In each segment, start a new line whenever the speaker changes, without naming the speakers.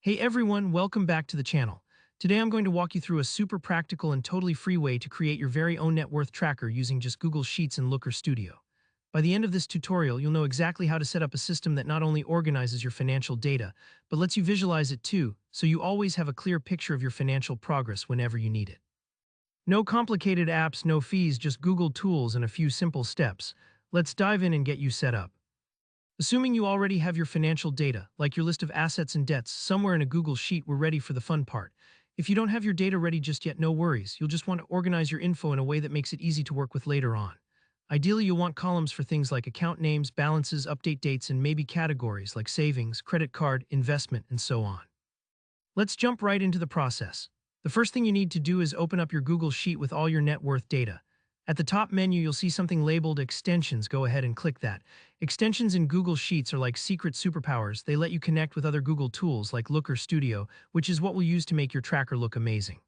Hey everyone, welcome back to the channel. Today I'm going to walk you through a super practical and totally free way to create your very own net worth tracker using just Google Sheets and Looker Studio. By the end of this tutorial, you'll know exactly how to set up a system that not only organizes your financial data, but lets you visualize it too, so you always have a clear picture of your financial progress whenever you need it. No complicated apps, no fees, just Google tools and a few simple steps. Let's dive in and get you set up. Assuming you already have your financial data, like your list of assets and debts, somewhere in a Google Sheet, we're ready for the fun part. If you don't have your data ready just yet, no worries. You'll just want to organize your info in a way that makes it easy to work with later on. Ideally, you'll want columns for things like account names, balances, update dates, and maybe categories like savings, credit card, investment, and so on. Let's jump right into the process. The first thing you need to do is open up your Google Sheet with all your net worth data. At the top menu, you'll see something labeled Extensions. Go ahead and click that. Extensions in Google Sheets are like secret superpowers. They let you connect with other Google tools like Looker Studio, which is what we'll use to make your tracker look amazing.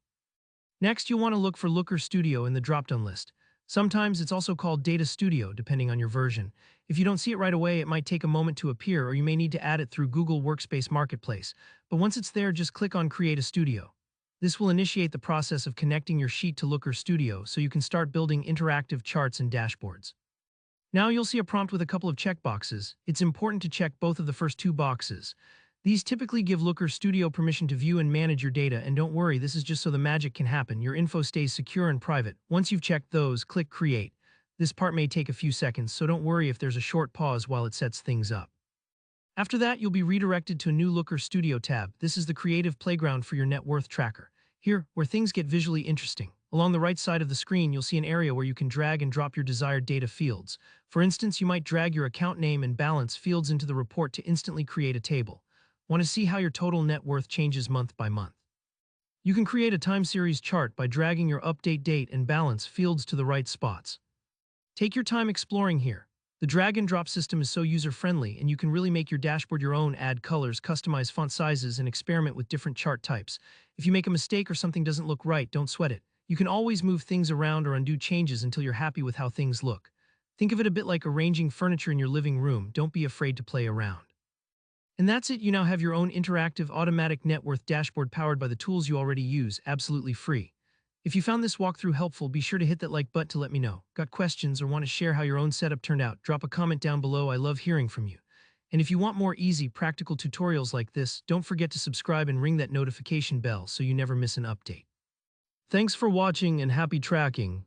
Next, you'll want to look for Looker Studio in the drop-down list. Sometimes it's also called Data Studio, depending on your version. If you don't see it right away, it might take a moment to appear, or you may need to add it through Google Workspace Marketplace. But once it's there, just click on Create a Studio. This will initiate the process of connecting your sheet to Looker Studio so you can start building interactive charts and dashboards. Now you'll see a prompt with a couple of checkboxes. It's important to check both of the first two boxes. These typically give Looker Studio permission to view and manage your data, and don't worry, this is just so the magic can happen. Your info stays secure and private. Once you've checked those, click Create. This part may take a few seconds, so don't worry if there's a short pause while it sets things up. After that, you'll be redirected to a new Looker Studio tab. This is the creative playground for your net worth tracker. Here, where things get visually interesting. Along the right side of the screen, you'll see an area where you can drag and drop your desired data fields. For instance, you might drag your account name and balance fields into the report to instantly create a table. Want to see how your total net worth changes month by month? You can create a time series chart by dragging your update date and balance fields to the right spots. Take your time exploring here. The drag and drop system is so user-friendly, and you can really make your dashboard your own, add colors, customize font sizes, and experiment with different chart types. If you make a mistake or something doesn't look right, don't sweat it. You can always move things around or undo changes until you're happy with how things look. Think of it a bit like arranging furniture in your living room. Don't be afraid to play around. And that's it. You now have your own interactive, automatic net worth dashboard powered by the tools you already use, absolutely free. If you found this walkthrough helpful, be sure to hit that like button to let me know. Got questions or want to share how your own setup turned out? Drop a comment down below. I love hearing from you. And if you want more easy, practical tutorials like this, don't forget to subscribe and ring that notification bell so you never miss an update. Thanks for watching and happy tracking.